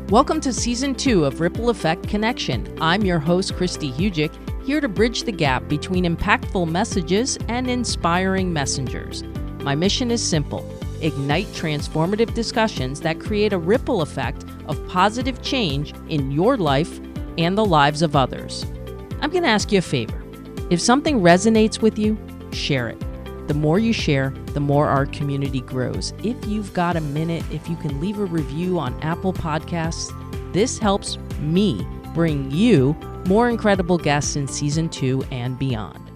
Welcome to Season 2 of Ripple Effect Connection. I'm your host, Christy Hugic, here to bridge the gap between impactful messages and inspiring messengers. My mission is simple: ignite transformative discussions that create a ripple effect of positive change in your life and the lives of others. I'm going to ask you a favor. If something resonates with you, share it. The more you share, the more our community grows. If you've got a minute, if you can leave a review on Apple Podcasts, this helps me bring you more incredible guests in Season 2 and beyond.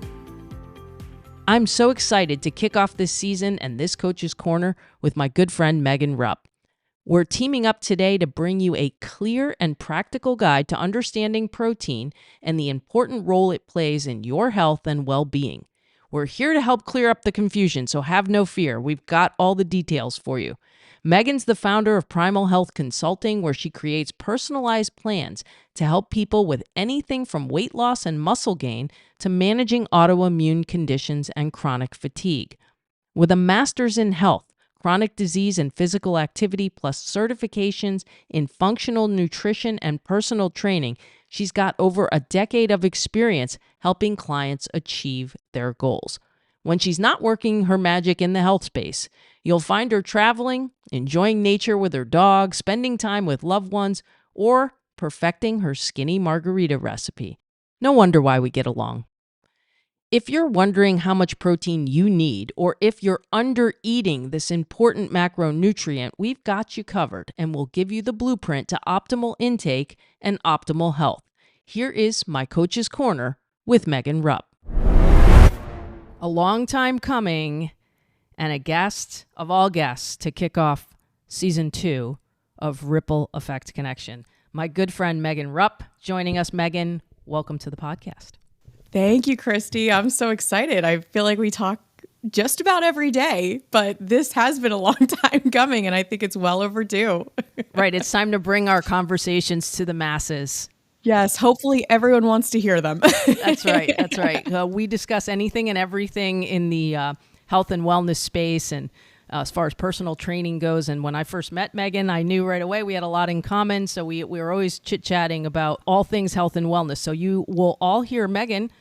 I'm so excited to kick off this season and this Coach's Corner with my good friend Megan Rupp. We're teaming up today to bring you a clear and practical guide to understanding protein and the important role it plays in your health and well-being. We're here to help clear up the confusion, so have no fear. We've got all the details for you. Megan's the founder of Primal Health Consulting, where she creates personalized plans to help people with anything from weight loss and muscle gain to managing autoimmune conditions and chronic fatigue. With a master's in health, chronic disease and physical activity, plus certifications in functional nutrition and personal training, she's got over a decade of experience helping clients achieve their goals. When she's not working her magic in the health space, you'll find her traveling, enjoying nature with her dog, spending time with loved ones, or perfecting her skinny margarita recipe. No wonder why we get along. If you're wondering how much protein you need, or if you're undereating this important macronutrient, we've got you covered, and we'll give you the blueprint to optimal intake and optimal health. Here is my Coach's Corner with Megan Rupp. A long time coming, and a guest of all guests to kick off Season 2 of Ripple Effect Connection. My good friend Megan Rupp joining us. Megan, welcome to the podcast. Thank you, Christy. I'm so excited. I feel like we talk just about every day, but this has been a long time coming, and I think it's well overdue. Right. It's time to bring our conversations to the masses. Yes. Hopefully everyone wants to hear them. That's right. That's right. We discuss anything and everything in the health and wellness space, and as far as personal training goes. And when I first met Megan, I knew right away we had a lot in common. So we were always chit-chatting about all things health and wellness. So you will all hear Megan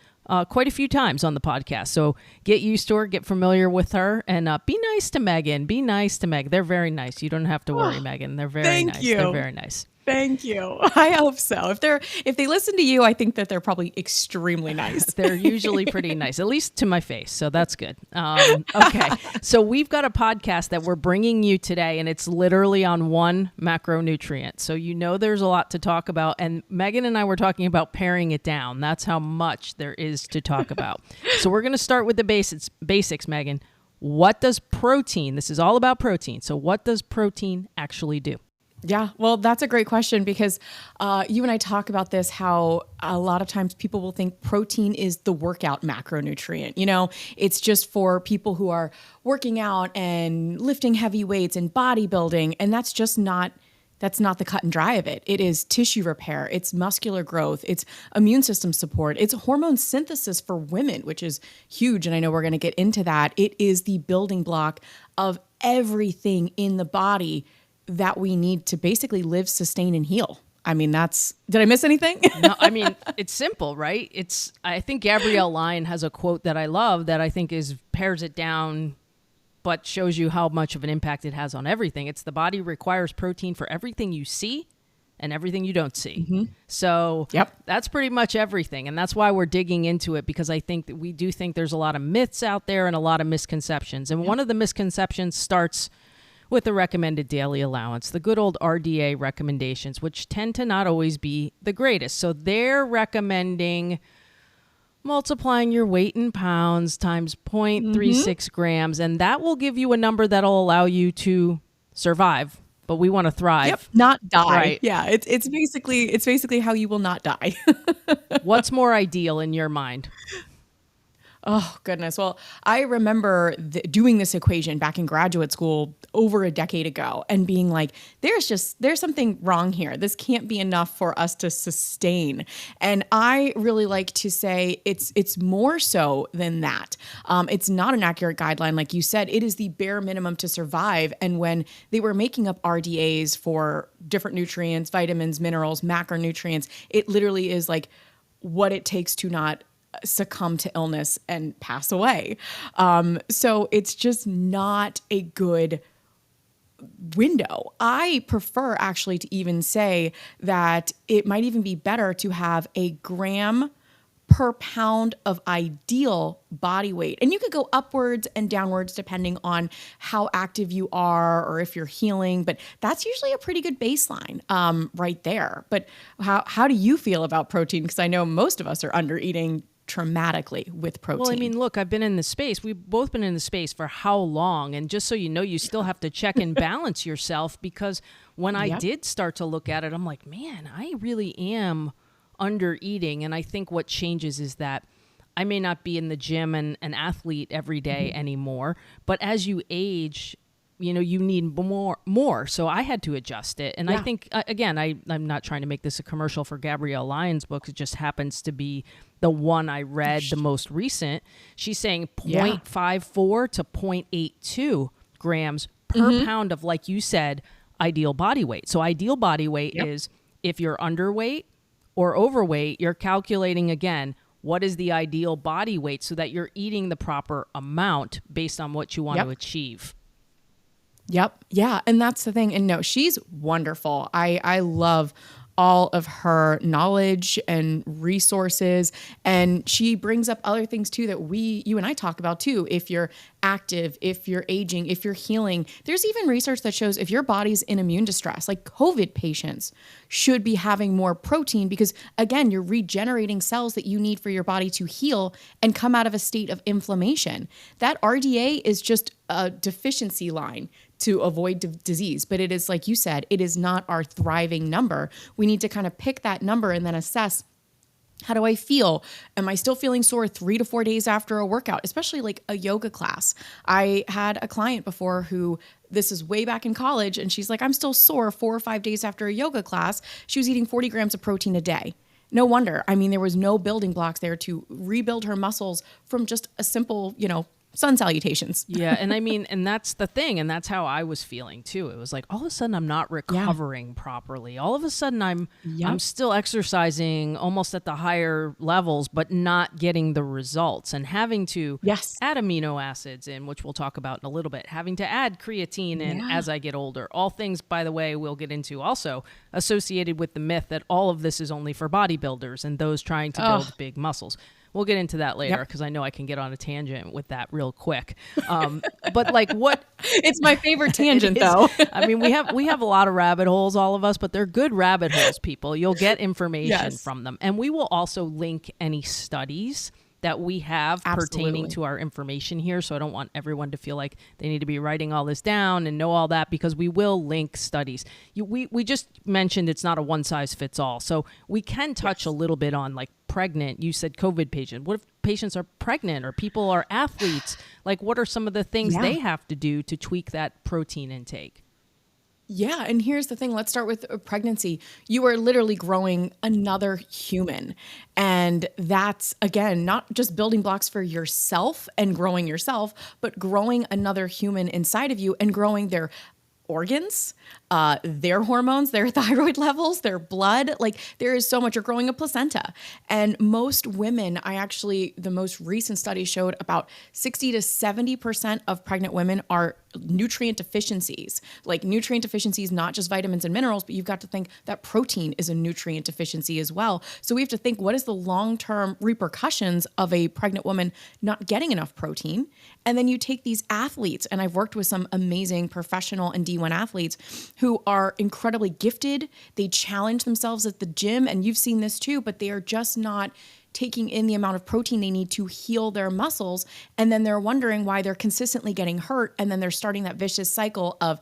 quite a few times on the podcast. So get used to her, get familiar with her, and be nice to Megan. Be nice to Megan. They're very nice. You don't have to worry, Megan. They're very nice. They're very nice. Thank you. I hope so. If they listen to you, I think that they're probably extremely nice. They're usually pretty nice, at least to my face. So that's good. Okay. So we've got a podcast that we're bringing you today, and it's literally on one macronutrient. So you know there's a lot to talk about. And Megan and I were talking about paring it down. That's how much there is to talk about. So we're going to start with the basics, Megan. What does protein, this is all about protein. So what does protein actually do? Yeah, well, that's a great question because you and I talk about this, how a lot of times people will think protein is the workout macronutrient. You know, it's just for people who are working out and lifting heavy weights and bodybuilding. And that's not the cut and dry of it. It is tissue repair. It's muscular growth. It's immune system support. It's hormone synthesis for women, which is huge. And I know we're going to get into that. It is the building block of everything in the body that we need to basically live, sustain, and heal. I mean, did I miss anything? No, I mean, it's simple, right? I think Gabrielle Lyon has a quote that I love that I think pares it down, but shows you how much of an impact it has on everything. It's the body requires protein for everything you see and everything you don't see. Mm-hmm. So That's pretty much everything. And that's why we're digging into it, because I think that we do think there's a lot of myths out there and a lot of misconceptions. And one of the misconceptions starts with the recommended daily allowance, the good old RDA recommendations, which tend to not always be the greatest. So they're recommending multiplying your weight in pounds times 0.36 grams, and that will give you a number that'll allow you to survive. But we want to thrive. Yep, not die. Right. Yeah, it's basically how you will not die. What's more ideal in your mind? Oh, goodness. Well, I remember doing this equation back in graduate school over a decade ago and being like, there's something wrong here. This can't be enough for us to sustain. And I really like to say it's more so than that. It's not an accurate guideline. Like you said, it is the bare minimum to survive. And when they were making up RDAs for different nutrients, vitamins, minerals, macronutrients, it literally is like what it takes to not succumb to illness and pass away. So it's just not a good window. I prefer actually to even say that it might even be better to have a gram per pound of ideal body weight. And you could go upwards and downwards depending on how active you are or if you're healing, but that's usually a pretty good baseline right there. But how do you feel about protein? Because I know most of us are under eating traumatically with protein. Well, I mean, look, I've been in the space. We've both been in the space for how long? And just so you know, you still have to check and balance yourself, because when I did start to look at it, I'm like, man, I really am under eating. And I think what changes is that I may not be in the gym and an athlete every day anymore, but as you age, you know, you need more. So I had to adjust it. And I think, again, I'm not trying to make this a commercial for Gabrielle Lyon's book. It just happens to be the one I read the most recent. She's saying 0.54 to 0.82 grams per pound of, like you said, ideal body weight. So ideal body weight is if you're underweight or overweight, you're calculating again, what is the ideal body weight so that you're eating the proper amount based on what you want to achieve. Yep. Yeah. And that's the thing. And no, she's wonderful. I love all of her knowledge and resources. And she brings up other things too that you and I talk about too. If you're active, if you're aging, if you're healing, there's even research that shows if your body's in immune distress, like COVID patients should be having more protein because again, you're regenerating cells that you need for your body to heal and come out of a state of inflammation. That RDA is just a deficiency line to avoid disease. But it is, like you said, it is not our thriving number. We need to kind of pick that number and then assess, how do I feel? Am I still feeling sore 3 to 4 days after a workout, especially like a yoga class? I had a client before who, this is way back in college, and she's like, I'm still sore 4 or 5 days after a yoga class. She was eating 40 grams of protein a day. No wonder. I mean, there was no building blocks there to rebuild her muscles from just a simple, sun salutations. Yeah. And I mean, and that's the thing. And that's how I was feeling too. It was like, all of a sudden I'm not recovering properly. All of a sudden I'm still exercising almost at the higher levels, but not getting the results, and having to add amino acids in, which we'll talk about in a little bit, having to add creatine in as I get older. All things, by the way, we'll get into also associated with the myth that all of this is only for bodybuilders and those trying to build big muscles. We'll get into that later because I know I can get on a tangent with that real quick. But like what? It's my favorite tangent though. I mean, we have a lot of rabbit holes, all of us, but they're good rabbit holes, people. You'll get information from them. And we will also link any studies that we have pertaining to our information here. So I don't want everyone to feel like they need to be writing all this down and know all that, because we will link studies. We just mentioned it's not a one size fits all. So we can touch a little bit on like pregnant. You said COVID patient. What if patients are pregnant or people are athletes? Like what are some of the things they have to do to tweak that protein intake? Yeah. And here's the thing. Let's start with pregnancy. You are literally growing another human. And that's, again, not just building blocks for yourself and growing yourself, but growing another human inside of you and growing their organs, their hormones, their thyroid levels, their blood. Like there is so much. You're growing a placenta. And most women, the most recent study showed about 60 to 70% of pregnant women are nutrient deficiencies. Like nutrient deficiencies, not just vitamins and minerals, but you've got to think that protein is a nutrient deficiency as well. So we have to think, what is the long-term repercussions of a pregnant woman not getting enough protein? And then you take these athletes, and I've worked with some amazing professional and D1 athletes who are incredibly gifted. They challenge themselves at the gym, and you've seen this too, but they are just not taking in the amount of protein they need to heal their muscles. And then they're wondering why they're consistently getting hurt. And then they're starting that vicious cycle of,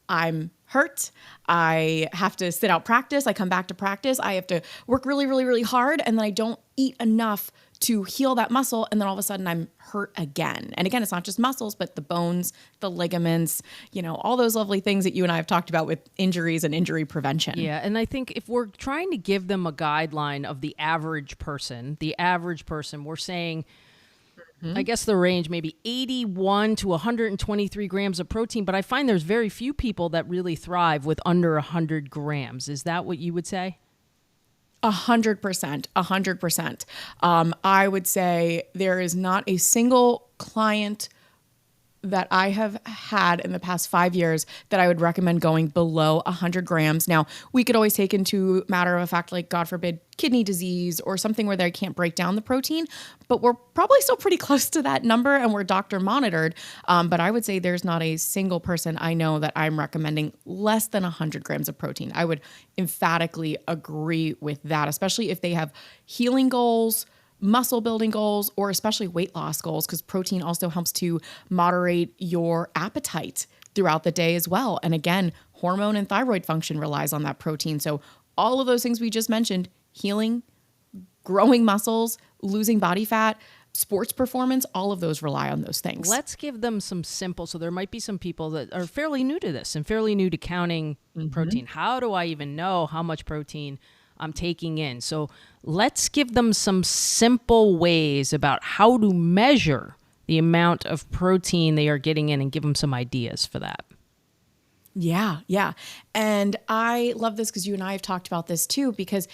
I'm hurt. I have to sit out practice. I come back to practice. I have to work really, really, really hard. And then I don't eat enough to heal that muscle. And then all of a sudden I'm hurt again. And again, it's not just muscles, but the bones, the ligaments, all those lovely things that you and I have talked about with injuries and injury prevention. Yeah. And I think if we're trying to give them a guideline of the average person, we're saying, I guess the range maybe 81 to 123 grams of protein, but I find there's very few people that really thrive with under 100 grams. Is that what you would say? 100%, 100%. I would say there is not a single client that I have had in the past 5 years that I would recommend going below 100 grams. Now, we could always take into matter of fact, like God forbid, kidney disease or something where they can't break down the protein, but we're probably still pretty close to that number and we're doctor monitored. But I would say there's not a single person I know that I'm recommending less than 100 grams of protein. I would emphatically agree with that, especially if they have healing goals, muscle building goals, or especially weight loss goals, because protein also helps to moderate your appetite throughout the day as well. And again, hormone and thyroid function relies on that protein. So all of those things we just mentioned, healing, growing muscles, losing body fat, sports performance, all of those rely on those things. Let's give them some simple, so there might be some people that are fairly new to this and fairly new to counting protein. How do I even know how much protein I'm taking in? So let's give them some simple ways about how to measure the amount of protein they are getting in and give them some ideas for that. Yeah. And I love this because you and I have talked about this too, because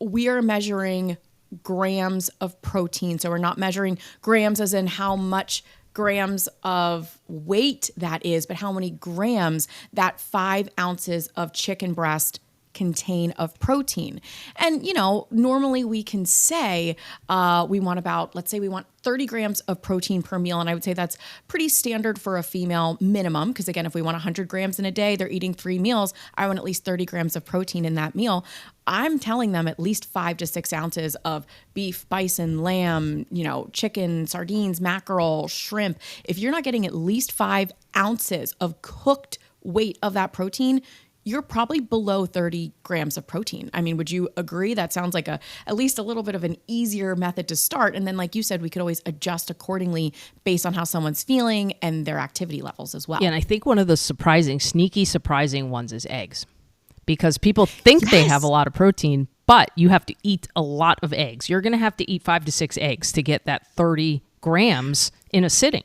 we are measuring grams of protein. So we're not measuring grams as in how much grams of weight that is, but how many grams that 5 ounces of chicken breast contain of protein. And, normally we can say let's say we want 30 grams of protein per meal. And I would say that's pretty standard for a female minimum. Because again, if we want 100 grams in a day, they're eating 3 meals. I want at least 30 grams of protein in that meal. I'm telling them at least 5 to 6 ounces of beef, bison, lamb, chicken, sardines, mackerel, shrimp. If you're not getting at least 5 ounces of cooked weight of that protein, you're probably below 30 grams of protein. I mean, would you agree? That sounds like at least a little bit of an easier method to start. And then, like you said, we could always adjust accordingly based on how someone's feeling and their activity levels as well. Yeah, and I think one of the sneaky surprising ones is eggs. Because people think they have a lot of protein, but you have to eat a lot of eggs. You're going to have to eat 5 to 6 eggs to get that 30 grams in a sitting.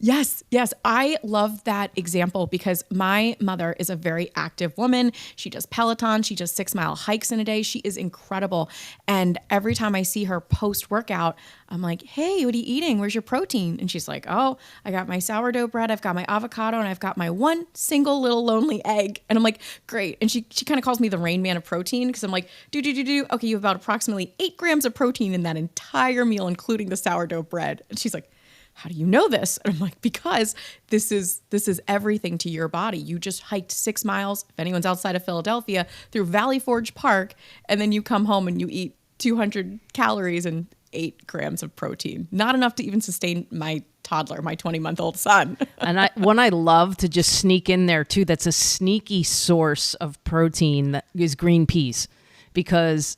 Yes. I love that example because my mother is a very active woman. She does Peloton. She does 6-mile hikes in a day. She is incredible. And every time I see her post-workout, I'm like, hey, what are you eating? Where's your protein? And she's like, oh, I got my sourdough bread. I've got my avocado and I've got my one single little lonely egg. And I'm like, great. And she kind of calls me the Rain Man of protein because I'm like, do. Okay, you have about approximately 8 grams of protein in that entire meal, including the sourdough bread. And she's like, how do you know this? And I'm like, because this is everything to your body. You just hiked 6 miles, if anyone's outside of Philadelphia, through Valley Forge Park, and then you come home and you eat 200 calories and 8 grams of protein. Not enough to even sustain my toddler, my 20-month-old son. And one I love to just sneak in there too, that's a sneaky source of protein, that is green peas. Because,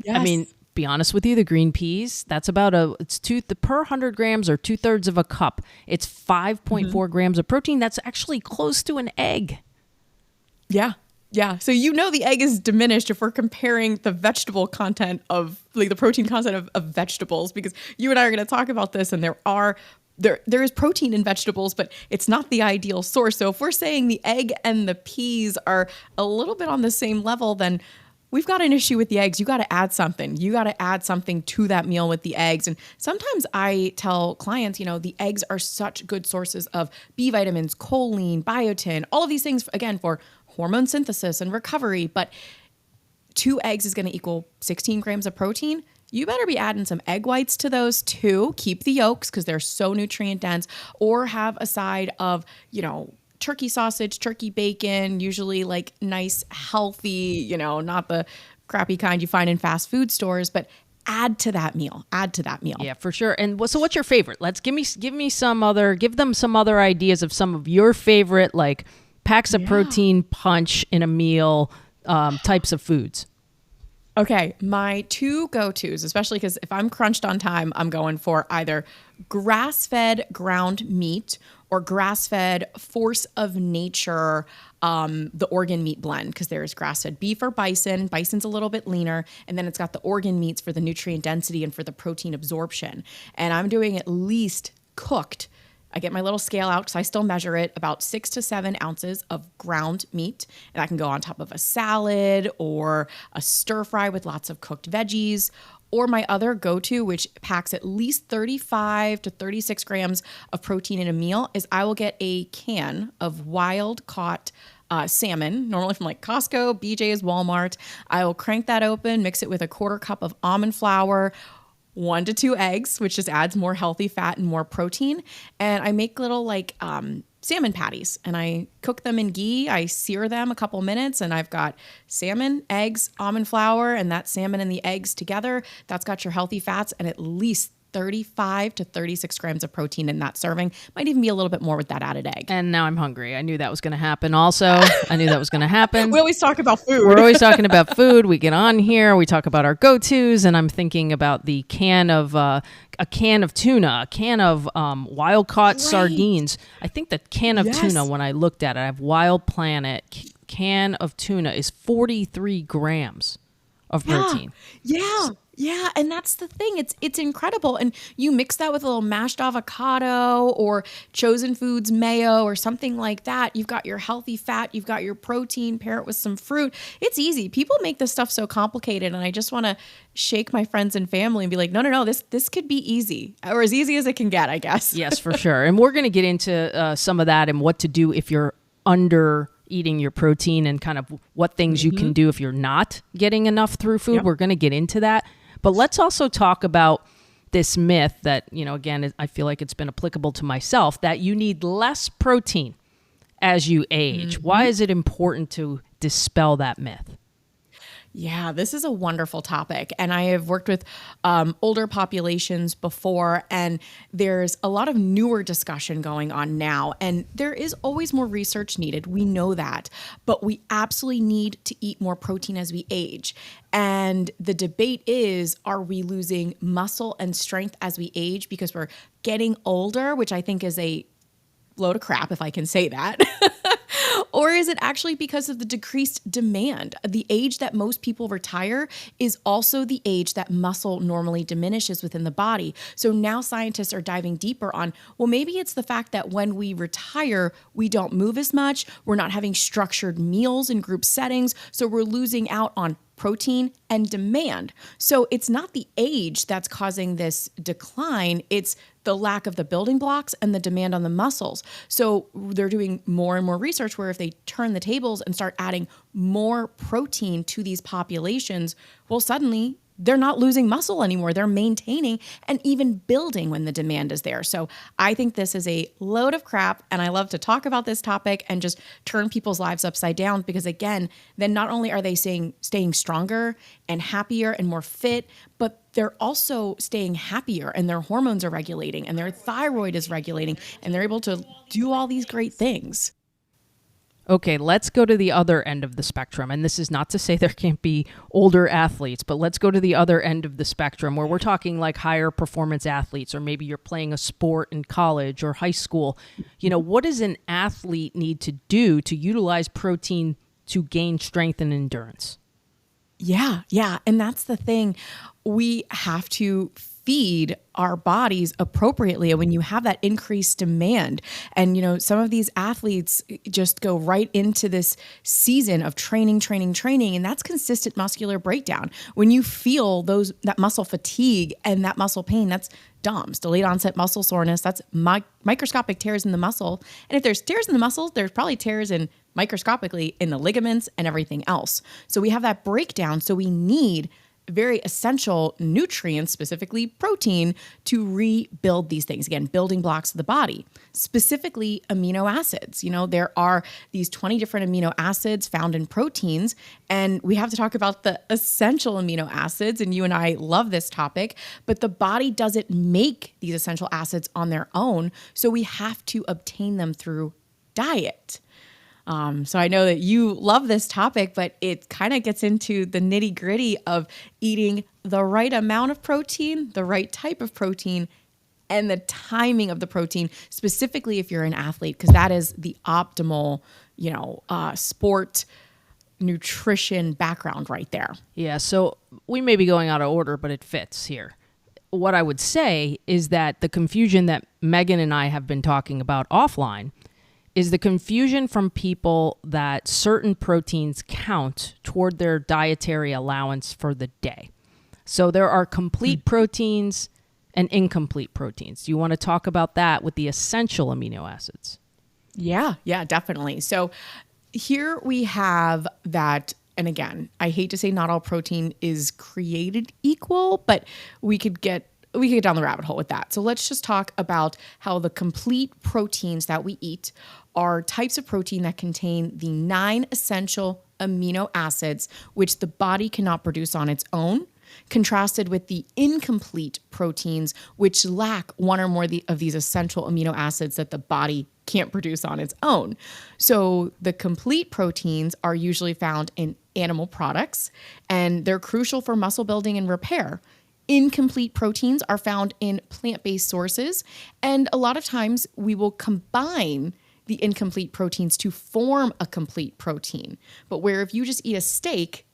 yes. I mean, be honest with you, the green peas, that's about per 100 grams or 2/3 of a cup. It's 5.4 grams of protein. That's actually close to an egg. Yeah. So the egg is diminished if we're comparing the vegetable content of the protein content of vegetables, because you and I are going to talk about this, and there is protein in vegetables, but it's not the ideal source. So if we're saying the egg and the peas are a little bit on the same level, then we've got an issue with the eggs. You got to add something. You got to add something to that meal with the eggs. And sometimes I tell clients, the eggs are such good sources of B vitamins, choline, biotin, all of these things, again, for hormone synthesis and recovery. But 2 eggs is going to equal 16 grams of protein. You better be adding some egg whites to those too. Keep the yolks because they're so nutrient dense, or have a side of, turkey sausage, turkey bacon, usually like nice, healthy, not the crappy kind you find in fast food stores, but add to that meal. Yeah, for sure. And so what's your favorite? Let's give them some other ideas of some of your favorite, like packs of protein punch in a meal, types of foods. Okay, my two go-tos, especially because if I'm crunched on time, I'm going for either grass-fed ground meat or grass-fed Force of Nature, the organ meat blend, because there's grass-fed beef or bison. Bison's a little bit leaner, and then it's got the organ meats for the nutrient density and for the protein absorption. And I'm doing at least cooked. I get my little scale out because I still measure it, about 6 to 7 ounces of ground meat. And I can go on top of a salad or a stir fry with lots of cooked veggies. Or my other go-to, which packs at least 35 to 36 grams of protein in a meal, is I will get a can of wild-caught salmon, normally from like Costco, BJ's, Walmart. I will crank that open, mix it with a 1/4 cup of almond flour, 1 to 2 eggs, which just adds more healthy fat and more protein. And I make little salmon patties and I cook them in ghee. I sear them a couple minutes and I've got salmon, eggs, almond flour, and that salmon and the eggs together. That's got your healthy fats and at least 35 to 36 grams of protein in that serving. Might even be a little bit more with that added egg. And now I'm hungry. I knew that was going to happen also. I knew that was going to happen. We always talk about food. We're always talking about food. We get on here, we talk about our go-tos, and I'm thinking about the can of a can of tuna, a can of wild-caught sardines. I think the can of tuna, when I looked at it, I have Wild Planet can of tuna is 43 grams of protein. Yeah, and that's the thing. It's incredible. And you mix that with a little mashed avocado or Chosen Foods mayo or something like that. You've got your healthy fat, you've got your protein, pair it with some fruit. It's easy. People make this stuff so complicated, and I just want to shake my friends and family and be like, no, this could be easy, or as easy as it can get, I guess. Yes, for sure. And we're going to get into some of that and what to do if you're under eating your protein and kind of what things you can do if you're not getting enough through food. Yep. We're going to get into that. But let's also talk about this myth that, again, I feel like it's been applicable to myself, that you need less protein as you age. Why is it important to dispel that myth? Yeah, this is a wonderful topic. And I have worked with older populations before, and there's a lot of newer discussion going on now. And there is always more research needed. We know that. But we absolutely need to eat more protein as we age. And the debate is, are we losing muscle and strength as we age because we're getting older, which I think is a load of crap, if I can say that. Or is it actually because of the decreased demand? The age that most people retire is also the age that muscle normally diminishes within the body. So now scientists are diving deeper on, well, maybe it's the fact that when we retire, we don't move as much. We're not having structured meals in group settings. So we're losing out on protein and demand. So it's not the age that's causing this decline. It's the lack of the building blocks and the demand on the muscles. So they're doing more and more research where if they turn the tables and start adding more protein to these populations, well, suddenly they're not losing muscle anymore. They're maintaining and even building when the demand is there. So I think this is a load of crap. And I love to talk about this topic and just turn people's lives upside down, because again, then not only are they staying stronger and happier and more fit, but they're also staying happier and their hormones are regulating and their thyroid is regulating and they're able to do all these great things. Okay, let's go to the other end of the spectrum. And this is not to say there can't be older athletes, but let's go to the other end of the spectrum where we're talking like higher performance athletes, or maybe you're playing a sport in college or high school. What does an athlete need to do to utilize protein to gain strength and endurance? Yeah. And that's the thing. We have to feed our bodies appropriately. And when you have that increased demand, and some of these athletes just go right into this season of training, and that's consistent muscular breakdown. When you feel that muscle fatigue and that muscle pain, that's DOMS, delayed onset muscle soreness. That's microscopic tears in the muscle. And if there's tears in the muscle, there's probably tears microscopically in the ligaments and everything else. So we have that breakdown. So we need very essential nutrients, specifically protein, to rebuild these things. Again, building blocks of the body, specifically amino acids. There are these 20 different amino acids found in proteins, and we have to talk about the essential amino acids. And you and I love this topic, but the body doesn't make these essential acids on their own. So we have to obtain them through diet. So I know that you love this topic, but it kind of gets into the nitty gritty of eating the right amount of protein, the right type of protein, and the timing of the protein, specifically if you're an athlete, because that is the optimal, sport nutrition background right there. Yeah, so we may be going out of order, but it fits here. What I would say is that the confusion that Megan and I have been talking about offline is the confusion from people that certain proteins count toward their dietary allowance for the day. So there are complete proteins and incomplete proteins. Do you want to talk about that with the essential amino acids? Yeah, definitely. So here we have that, and again, I hate to say not all protein is created equal, but we could get down the rabbit hole with that. So let's just talk about how the complete proteins that we eat are types of protein that contain the 9 essential amino acids, which the body cannot produce on its own, contrasted with the incomplete proteins, which lack one or more of these essential amino acids that the body can't produce on its own. So the complete proteins are usually found in animal products, and they're crucial for muscle building and repair. Incomplete proteins are found in plant-based sources, and a lot of times we will combine the incomplete proteins to form a complete protein. But where if you just eat a steak,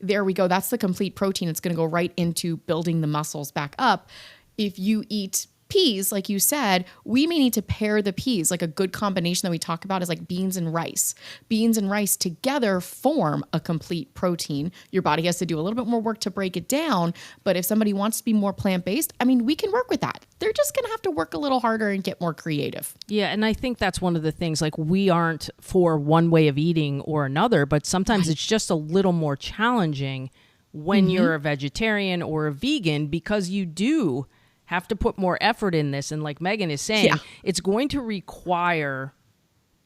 there we go, that's the complete protein. It's going to go right into building the muscles back up. If you eat peas, like you said, we may need to pair the peas. Like a good combination that we talk about is like beans and rice. Beans and rice together form a complete protein. Your body has to do a little bit more work to break it down. But if somebody wants to be more plant-based, we can work with that. They're just going to have to work a little harder and get more creative. Yeah, and I think that's one of the things, like we aren't for one way of eating or another, but sometimes it's just a little more challenging when you're a vegetarian or a vegan, because you do have to put more effort in this. And like Megan is saying, it's going to require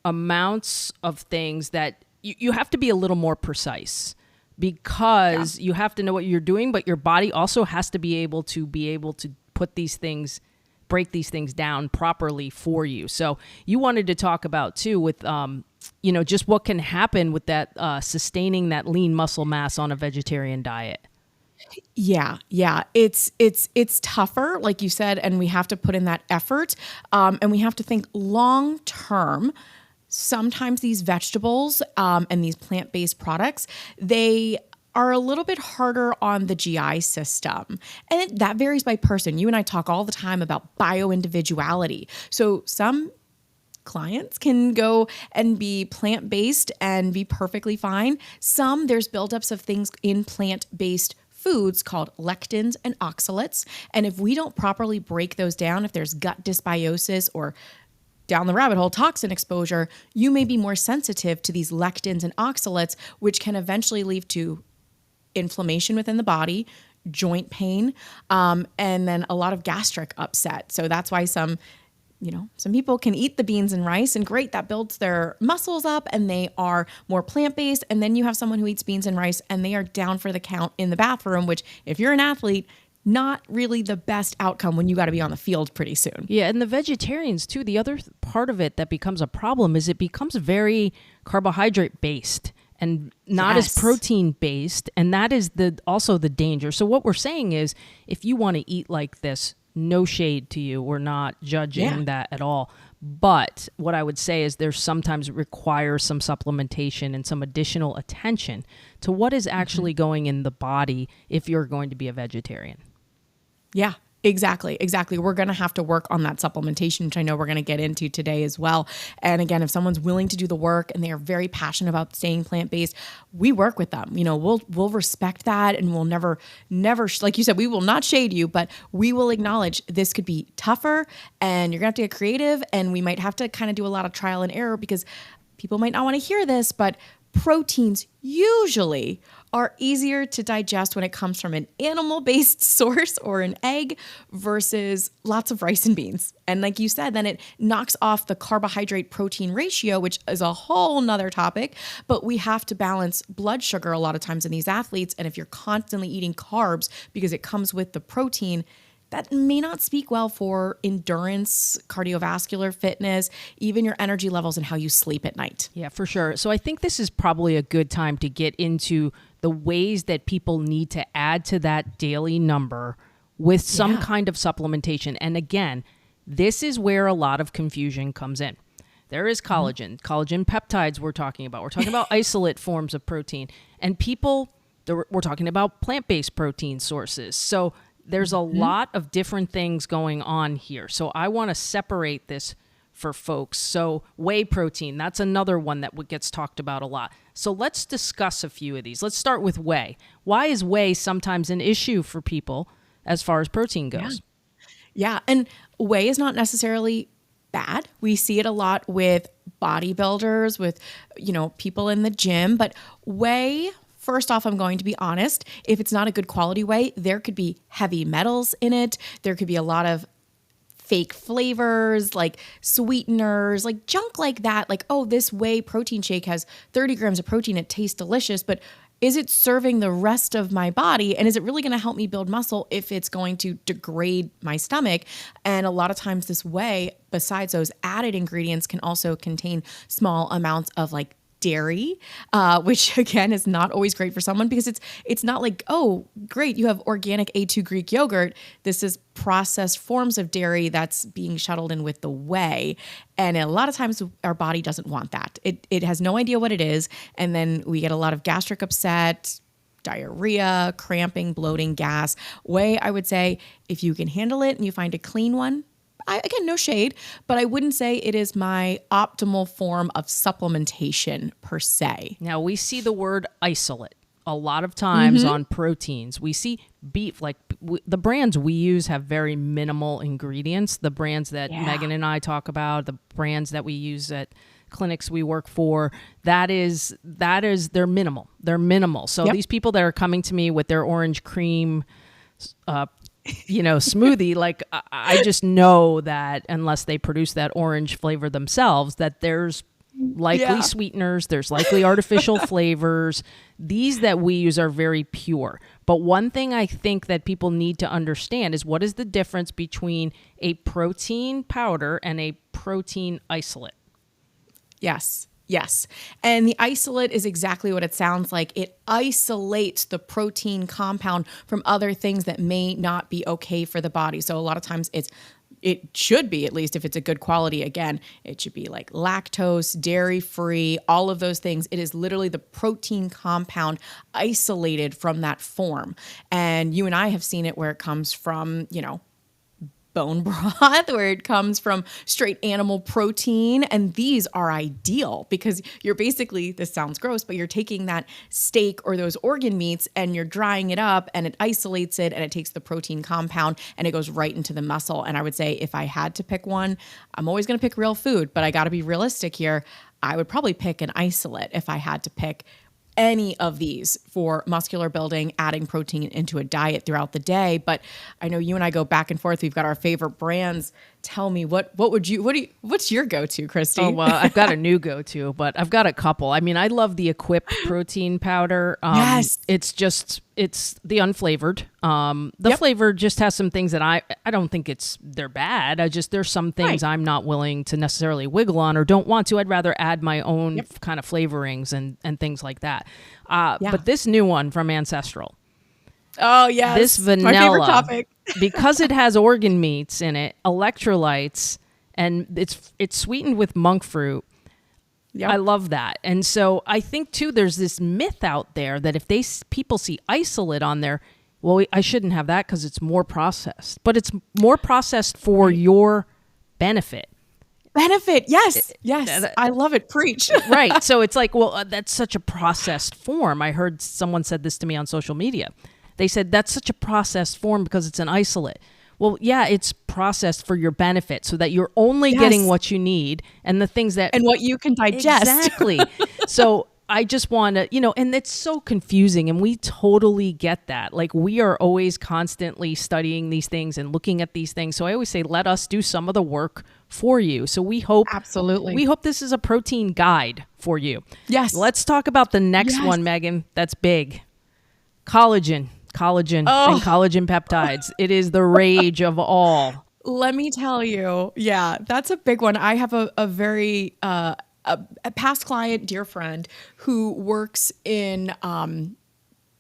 amounts of things that you have to be a little more precise, because you have to know what you're doing, but your body also has to be able to put these things, break these things down properly for you. So you wanted to talk about too with, just what can happen with that, sustaining that lean muscle mass on a vegetarian diet. Yeah. It's tougher, like you said, and we have to put in that effort. And we have to think long term. Sometimes these vegetables and these plant-based products, they are a little bit harder on the GI system. And that varies by person. You and I talk all the time about bio-individuality. So some clients can go and be plant-based and be perfectly fine. Some, there's buildups of things in plant-based foods called lectins and oxalates. And if we don't properly break those down, if there's gut dysbiosis or down the rabbit hole toxin exposure, you may be more sensitive to these lectins and oxalates, which can eventually lead to inflammation within the body, joint pain, and then a lot of gastric upset. So that's why some people can eat the beans and rice, and great, that builds their muscles up and they are more plant-based. And then you have someone who eats beans and rice and they are down for the count in the bathroom, which if you're an athlete, not really the best outcome when you got to be on the field pretty soon. Yeah, and the vegetarians too, the other part of it that becomes a problem is it becomes very carbohydrate based and not as protein based. And that is also the danger. So what we're saying is, if you want to eat like this, no shade to you. We're not judging that at all. But what I would say is there's sometimes requires some supplementation and some additional attention to what is actually going in the body if you're going to be a vegetarian. Yeah, exactly. We're going to have to work on that supplementation, which I know we're going to get into today as well. And again, if someone's willing to do the work and they are very passionate about staying plant-based, we work with them. We'll respect that, and we'll never, like you said, we will not shade you, but we will acknowledge this could be tougher and you're going to have to get creative, and we might have to kind of do a lot of trial and error, because people might not want to hear this, but proteins usually are easier to digest when it comes from an animal-based source or an egg versus lots of rice and beans. And like you said, then it knocks off the carbohydrate protein ratio, which is a whole nother topic. But we have to balance blood sugar a lot of times in these athletes. And if you're constantly eating carbs because it comes with the protein, that may not speak well for endurance, cardiovascular fitness, even your energy levels and how you sleep at night. Yeah, for sure. So I think this is probably a good time to get into the ways that people need to add to that daily number with some kind of supplementation. And again, this is where a lot of confusion comes in. There is collagen, collagen peptides we're talking about. We're talking about isolate forms of protein. And we're talking about plant-based protein sources. So there's a lot of different things going on here. So I want to separate this for folks. So whey protein, that's another one that gets talked about a lot. So let's discuss a few of these. Let's start with whey. Why is whey sometimes an issue for people as far as protein goes? Yeah. And whey is not necessarily bad. We see it a lot with bodybuilders, with, people in the gym, but whey, first off, I'm going to be honest, if it's not a good quality whey, there could be heavy metals in it. There could be a lot of fake flavors, like sweeteners, like junk like that. Like, oh, this whey protein shake has 30 grams of protein. It tastes delicious, but is it serving the rest of my body? And is it really going to help me build muscle if it's going to degrade my stomach? And a lot of times this whey, besides those added ingredients, can also contain small amounts of like dairy, which again is not always great for someone, because it's not like, oh, great, you have organic A2 Greek yogurt. This is processed forms of dairy that's being shuttled in with the whey. And a lot of times our body doesn't want that. It has no idea what it is. And then we get a lot of gastric upset, diarrhea, cramping, bloating, gas. Whey, I would say, if you can handle it and you find a clean one, again, no shade, but I wouldn't say it is my optimal form of supplementation per se. Now, we see the word isolate a lot of times on proteins. We see beef, like the brands we use have very minimal ingredients. The brands that Megan and I talk about, the brands that we use at clinics we work for, they're minimal. They're minimal. So these people that are coming to me with their orange cream smoothie, like I just know that unless they produce that orange flavor themselves, that there's likely sweeteners, there's likely artificial flavors. These that we use are very pure. But one thing I think that people need to understand is, what is the difference between a protein powder and a protein isolate? Yes. And the isolate is exactly what it sounds like. It isolates the protein compound from other things that may not be okay for the body. So a lot of times it should be, at least if it's a good quality, again, it should be like lactose, dairy-free, all of those things. It is literally the protein compound isolated from that form. And you and I have seen it where it comes from, bone broth, where it comes from straight animal protein. And these are ideal because you're basically, this sounds gross, but you're taking that steak or those organ meats and you're drying it up and it isolates it and it takes the protein compound and it goes right into the muscle. And I would say if I had to pick one, I'm always going to pick real food, but I got to be realistic here. I would probably pick an isolate if I had to pick any of these for muscular building, adding protein into a diet throughout the day. But I know you and I go back and forth. We've got our favorite brands. Tell me, what's your go-to, Christy? Oh, well, I've got a new go-to, but I've got a couple. I mean, I love the Equip protein powder. Yes. It's the unflavored. The flavor just has some things that I don't think they're bad. There's some things I'm not willing to necessarily wiggle on or don't want to. I'd rather add my own kind of flavorings and things like that. But this new one from Ancestral. Oh, yes. This vanilla, my favorite topic. because it has organ meats in it, electrolytes, and it's sweetened with monk fruit. Yep. I love that. And so I think, too, there's this myth out there that if people see isolate on there, well, I shouldn't have that because it's more processed. But it's more processed for your benefit. Yes. I love it. Preach. Right. So it's like, well, that's such a processed form. I heard someone said this to me on social media. They said that's such a processed form because it's an isolate. Well, yeah, it's processed for your benefit so that you're only getting what you need and the things that... And what you can digest. Exactly. So I just want to, and it's so confusing and we totally get that. Like we are always constantly studying these things and looking at these things. So I always say, let us do some of the work for you. So we hope... Absolutely. We hope this is a protein guide for you. Yes. Let's talk about the next one, Megan. That's big. Collagen. Collagen and collagen peptides. It is the rage of all. Let me tell you, yeah, that's a big one. I have a very a past client, dear friend, who works in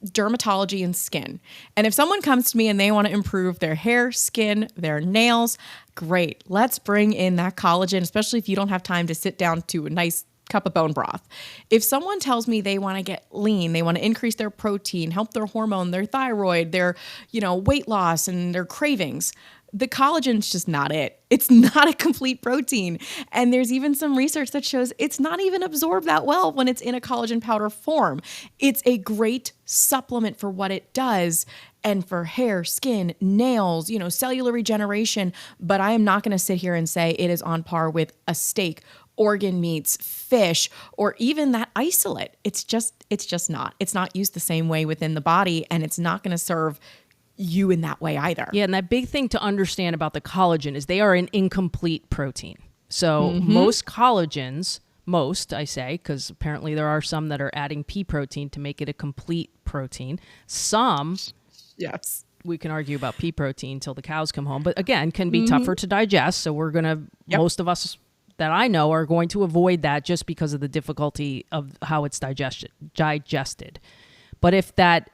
dermatology and skin. And if someone comes to me and they want to improve their hair, skin, their nails, great. Let's bring in that collagen, especially if you don't have time to sit down to a nice cup of bone broth. If someone tells me they want to get lean, they want to increase their protein, help their hormone, their thyroid, their, weight loss and their cravings, the collagen's just not it. It's not a complete protein. And there's even some research that shows it's not even absorbed that well when it's in a collagen powder form. It's a great supplement for what it does and for hair, skin, nails, cellular regeneration. But I am not going to sit here and say it is on par with a steak, organ meats, fish, or even that isolate. It's just not. It's not used the same way within the body, and it's not going to serve you in that way either. Yeah, and that big thing to understand about the collagen is they are an incomplete protein. So most collagens, I say, because apparently there are some that are adding pea protein to make it a complete protein. Some, yes, we can argue about pea protein till the cows come home, but again, can be tougher to digest. So we're going to, most of us that I know are going to avoid that just because of the difficulty of how it's digested. But if that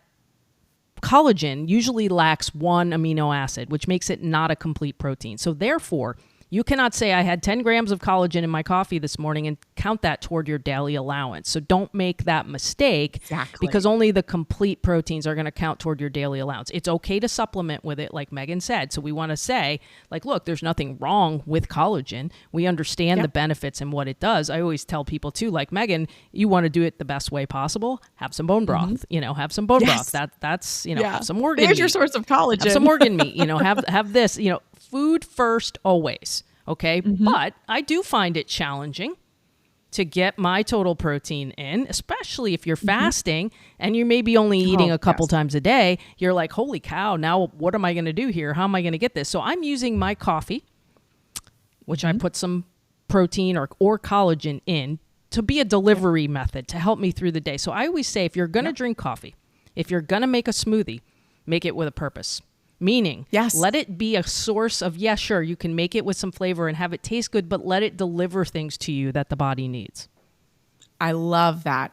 collagen usually lacks one amino acid, which makes it not a complete protein. So therefore, you cannot say I had 10 grams of collagen in my coffee this morning and count that toward your daily allowance. So don't make that mistake because only the complete proteins are going to count toward your daily allowance. It's okay to supplement with it, like Megan said. So we want to say, look, there's nothing wrong with collagen. We understand the benefits and what it does. I always tell people too, like Megan, you want to do it the best way possible. Have some bone broth, have some bone broth. That's, have some organ meat. There's your source of collagen. Have some organ meat, have this, food first always. Okay. But I do find it challenging to get my total protein in, especially if you're fasting and you're maybe only eating a couple times a day. You're like, holy cow, now what am I going to do here? How am I going to get this? So I'm using my coffee, which I put some protein or collagen in to be a delivery method to help me through the day. So I always say, if you're going to drink coffee, if you're going to make a smoothie, make it with a purpose. Meaning, let it be a source of, sure, you can make it with some flavor and have it taste good, but let it deliver things to you that the body needs. I love that.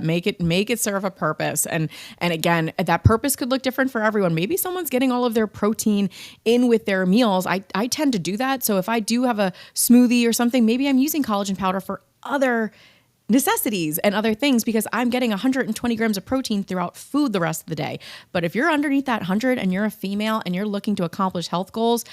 Make it serve a purpose. And again, that purpose could look different for everyone. Maybe someone's getting all of their protein in with their meals. I tend to do that. So if I do have a smoothie or something, maybe I'm using collagen powder for other necessities and other things because I'm getting 120 grams of protein throughout food the rest of the day. But if you're underneath that 100 and you're a female and you're looking to accomplish health goals,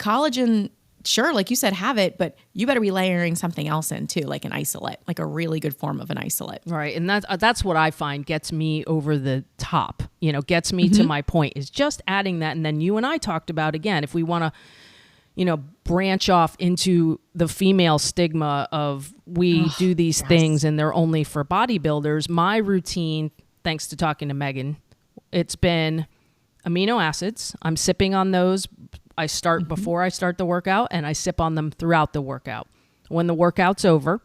collagen, sure, like you said, have it, but you better be layering something else in too, like an isolate, like a really good form of an isolate. Right. And that's what I find gets me over the top, gets me to my point is just adding that. And then you and I talked about, again, if we want to, branch off into the female stigma of we do these things and they're only for bodybuilders. My routine, thanks to talking to Megan, it's been amino acids. I'm sipping on those. I start before I start the workout and I sip on them throughout the workout. When the workout's over,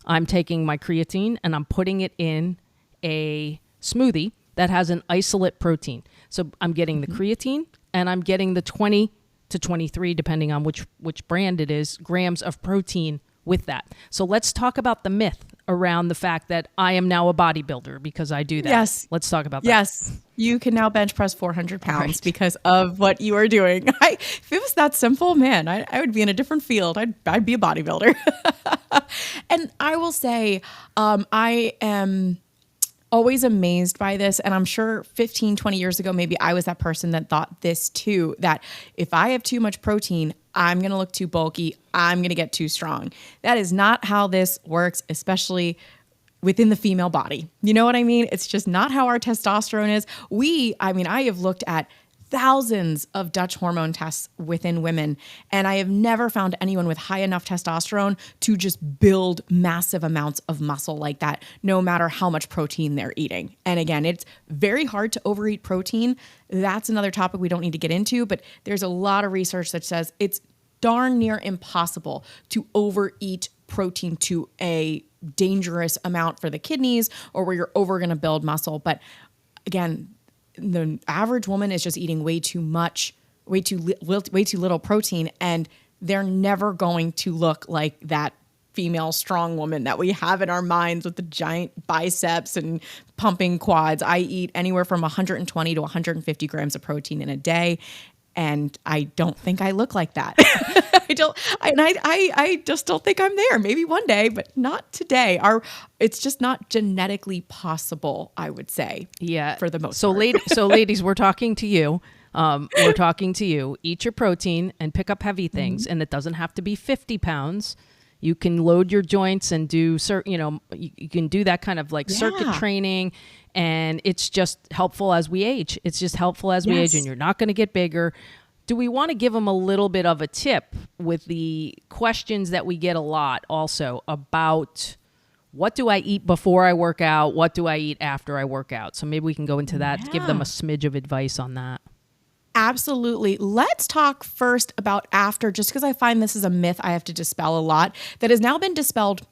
I'm taking my creatine and I'm putting it in a smoothie that has an isolate protein. So I'm getting the creatine and I'm getting the 20 to 23, depending on which brand it is, grams of protein with that. So let's talk about the myth around the fact that I am now a bodybuilder because I do that. Yes. Let's talk about that. Yes. You can now bench press 400 pounds because of what you are doing. If it was that simple, man, I would be in a different field. I'd be a bodybuilder. And I will say, I am always amazed by this. And I'm sure 15, 20 years ago, maybe I was that person that thought this too, that if I have too much protein, I'm going to look too bulky. I'm going to get too strong. That is not how this works, especially within the female body. You know what I mean? It's just not how our testosterone is. I have looked at thousands of Dutch hormone tests within women, and I have never found anyone with high enough testosterone to just build massive amounts of muscle like that, no matter how much protein they're eating. And again, it's very hard to overeat protein. That's another topic we don't need to get into, but there's a lot of research that says it's darn near impossible to overeat protein to a dangerous amount for the kidneys or where you're over going to build muscle. But again, the average woman is just eating way too much, way too little protein, and they're never going to look like that female strong woman that we have in our minds with the giant biceps and pumping quads. I eat anywhere from 120 to 150 grams of protein in a day, and I don't think I look like that. I just don't think I'm there. Maybe one day, but not today. It's just not genetically possible, I would say. Yeah. For the most part. Ladies, we're talking to you. We're talking to you. Eat your protein and pick up heavy things. And it doesn't have to be 50 pounds. You can load your joints and do you can do that kind of like circuit training, and it's just helpful as we age. It's just helpful as we age, and you're not going to get bigger. Do we want to give them a little bit of a tip with the questions that we get a lot also about what do I eat before I work out? What do I eat after I work out? So maybe we can go into that, give them a smidge of advice on that. Absolutely. Let's talk first about after, just because I find this is a myth I have to dispel a lot that has now been dispelled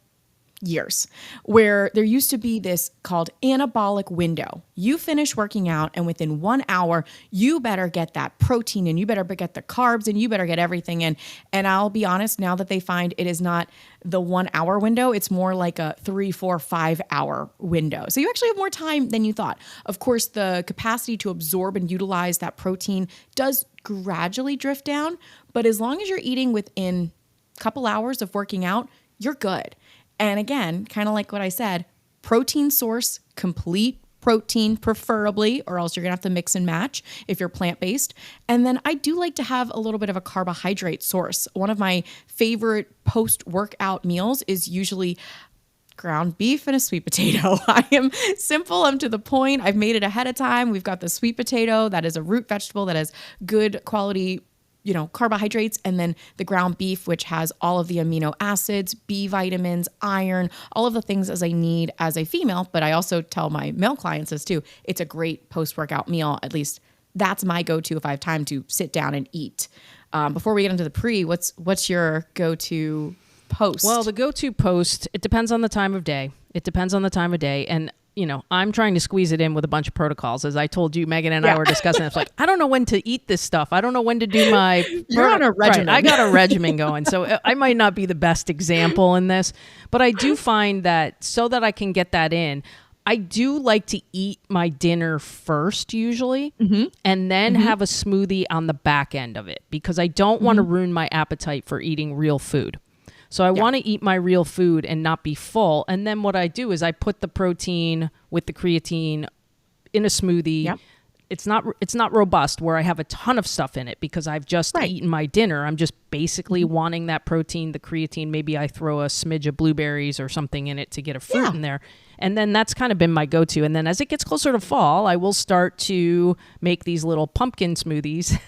years, where there used to be this called anabolic window. You finish working out and within 1 hour, you better get that protein and you better get the carbs and you better get everything in. And I'll be honest, now that they find it is not the 1 hour window, it's more like a 3, 4, 5 hour window. So you actually have more time than you thought. Of course, the capacity to absorb and utilize that protein does gradually drift down, but as long as you're eating within a couple hours of working out, you're good. And again, kind of like what I said, protein source, complete protein preferably, or else you're going to have to mix and match if you're plant-based. And then I do like to have a little bit of a carbohydrate source. One of my favorite post-workout meals is usually ground beef and a sweet potato. I am simple. I'm to the point. I've made it ahead of time. We've got the sweet potato that is a root vegetable that has good quality carbohydrates, and then the ground beef, which has all of the amino acids, B vitamins, iron, all of the things as I need as a female. But I also tell my male clients this too. It's a great post-workout meal. At least that's my go-to if I have time to sit down and eat. Before we get into the pre, what's your go-to post? Well, the go-to post, it depends on the time of day. And I'm trying to squeeze it in with a bunch of protocols. As I told you, Megan and I were discussing, it's like, I don't know when to eat this stuff. I don't know when to do my... You're on a regimen. Right, I got a regimen going. So I might not be the best example in this, but I do find that so that I can get that in, I do like to eat my dinner first usually, and then have a smoothie on the back end of it, because I don't want to ruin my appetite for eating real food. So I want to eat my real food and not be full. And then what I do is I put the protein with the creatine in a smoothie. Yep. It's not robust where I have a ton of stuff in it, because I've just eaten my dinner. I'm just basically wanting that protein, the creatine. Maybe I throw a smidge of blueberries or something in it to get a fruit in there. And then that's kind of been my go-to. And then as it gets closer to fall, I will start to make these little pumpkin smoothies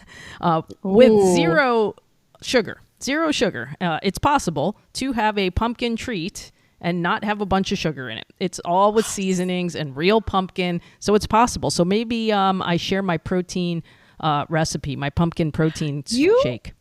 with zero sugar. Zero sugar. It's possible to have a pumpkin treat and not have a bunch of sugar in it. It's all with seasonings and real pumpkin. So it's possible. So maybe I share my protein recipe, my pumpkin protein shake.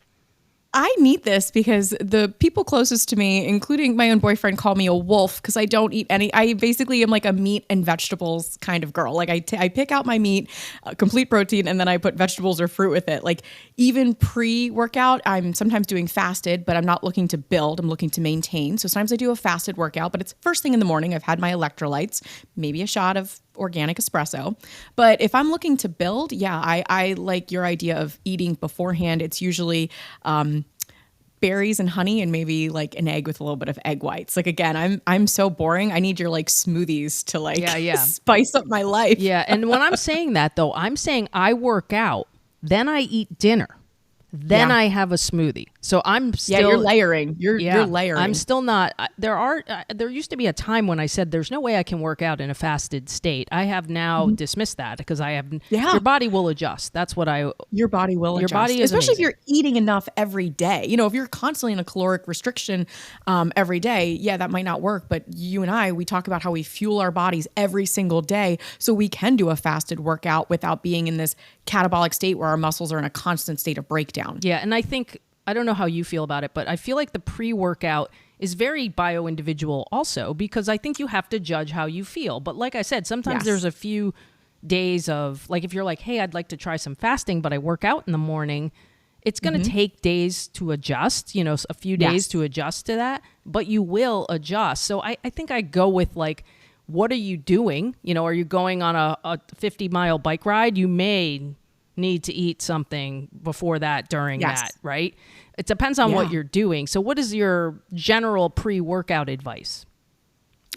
I need this because the people closest to me, including my own boyfriend, call me a wolf because I don't eat any. I basically am like a meat and vegetables kind of girl. Like I pick out my meat, complete protein, and then I put vegetables or fruit with it. Like even pre-workout, I'm sometimes doing fasted, but I'm not looking to build. I'm looking to maintain. So sometimes I do a fasted workout, but it's first thing in the morning. I've had my electrolytes, maybe a shot of organic espresso. But if I'm looking to build, I like your idea of eating beforehand. It's usually berries and honey and maybe like an egg with a little bit of egg whites. Like again, I'm so boring. I need your like smoothies to like spice up my life. Yeah. And when I'm saying that though, I'm saying I work out, then I eat dinner. Then I have a smoothie. So I'm still... you're layering. You're layering. I'm still not... There used to be a time when I said there's no way I can work out in a fasted state. I have now dismissed that because I have... Your body will adjust. That's what I... Your body will adjust. Body is especially amazing. If you're eating enough every day. You know, if you're constantly in a caloric restriction every day, that might not work. But you and I, we talk about how we fuel our bodies every single day so we can do a fasted workout without being in this catabolic state where our muscles are in a constant state of breakdown. Yeah, and I think, I don't know how you feel about it, but I feel like the pre-workout is very bio-individual also, because I think you have to judge how you feel. But like I said, sometimes there's a few days of, like, if you're like, hey, I'd like to try some fasting, but I work out in the morning, it's going to take days to adjust, you know, a few days to adjust to that, but you will adjust. So I think I go with like, what are you doing? You know, are you going on a 50-mile bike ride? You may need to eat something before that, during that, right? It depends on what you're doing. So what is your general pre-workout advice?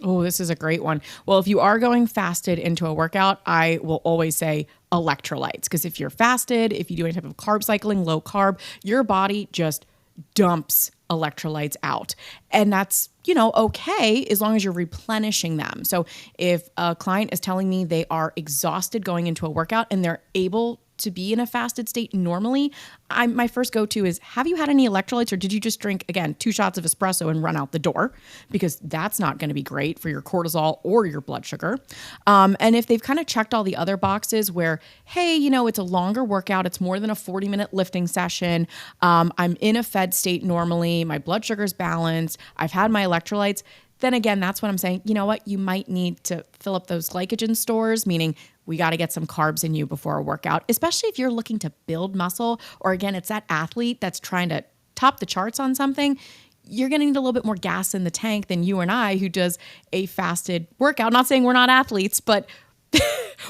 Oh, this is a great one. Well, if you are going fasted into a workout, I will always say electrolytes. Because if you're fasted, if you do any type of carb cycling, low carb, your body just dumps electrolytes out. And that's, you know, okay, as long as you're replenishing them. So if a client is telling me they are exhausted going into a workout and they're able to be in a fasted state normally, my first go-to is, have you had any electrolytes, or did you just drink, again, 2 shots of espresso and run out the door? Because that's not going to be great for your cortisol or your blood sugar. And if they've kind of checked all the other boxes where, hey, you know, it's a longer workout, it's more than a 40-minute lifting session, I'm in a fed state normally, my blood sugar's balanced, I've had my electrolytes, then again, that's when I'm saying, you know what, you might need to fill up those glycogen stores, meaning we got to get some carbs in you before a workout, especially if you're looking to build muscle, or again, it's that athlete that's trying to top the charts on something. You're going to need a little bit more gas in the tank than you and I, who does a fasted workout. Not saying we're not athletes, but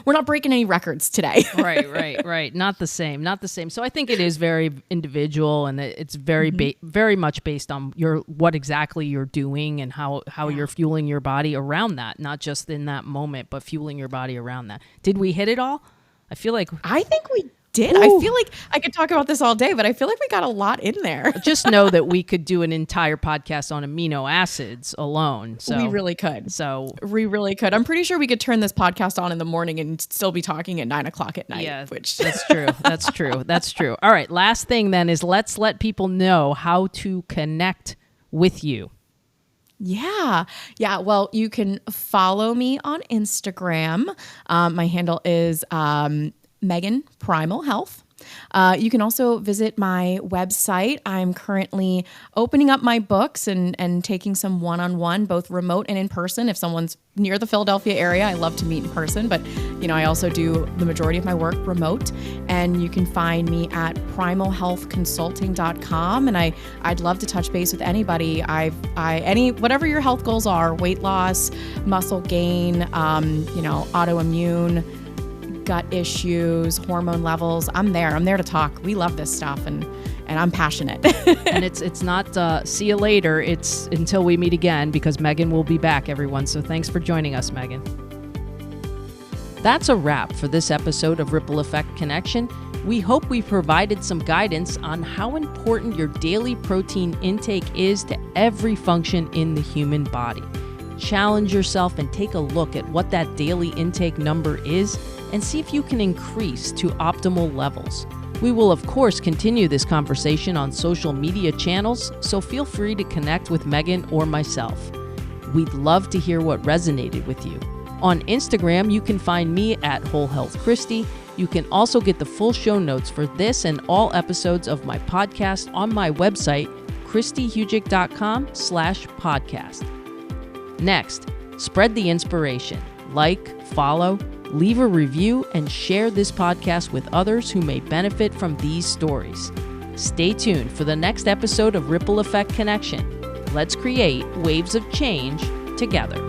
we're not breaking any records today. Right. Not the same. So I think it is very individual, and it's very, very much based on what exactly you're doing and how you're fueling your body around that, not just in that moment, but fueling your body around that. Did we hit it all? I think we did. Ooh. I feel like I could talk about this all day, but I feel like we got a lot in there. Just know that we could do an entire podcast on amino acids alone. So we really could. I'm pretty sure we could turn this podcast on in the morning and still be talking at 9:00 at night. Yeah, that's true. That's true. All right. Last thing then is, let's let people know how to connect with you. Yeah. Well, you can follow me on Instagram. My handle is Megan Primal Health. You can also visit my website. I'm currently opening up my books and taking some one-on-one, both remote and in person. If someone's near the Philadelphia area, I love to meet in person, but you know, I also do the majority of my work remote. And you can find me at primalhealthconsulting.com. And I'd love to touch base with anybody. Whatever your health goals are, weight loss, muscle gain, autoimmune, gut issues, hormone levels, I'm there to talk. We love this stuff, and I'm passionate. And it's not see you later, it's until we meet again, because Megan will be back, everyone. So thanks for joining us, Megan. That's a wrap for this episode of Ripple Effect Connection. We hope we provided some guidance on how important your daily protein intake is to every function in the human body. Challenge yourself and take a look at what that daily intake number is, and see if you can increase to optimal levels. We will, of course, continue this conversation on social media channels, so feel free to connect with Megan or myself. We'd love to hear what resonated with you. On Instagram, you can find me at Whole Health Christy. You can also get the full show notes for this and all episodes of my podcast on my website, christyhugic.com/podcast. Next, spread the inspiration. Like, follow, leave a review, and share this podcast with others who may benefit from these stories. Stay tuned for the next episode of Ripple Effect Connection. Let's create waves of change together.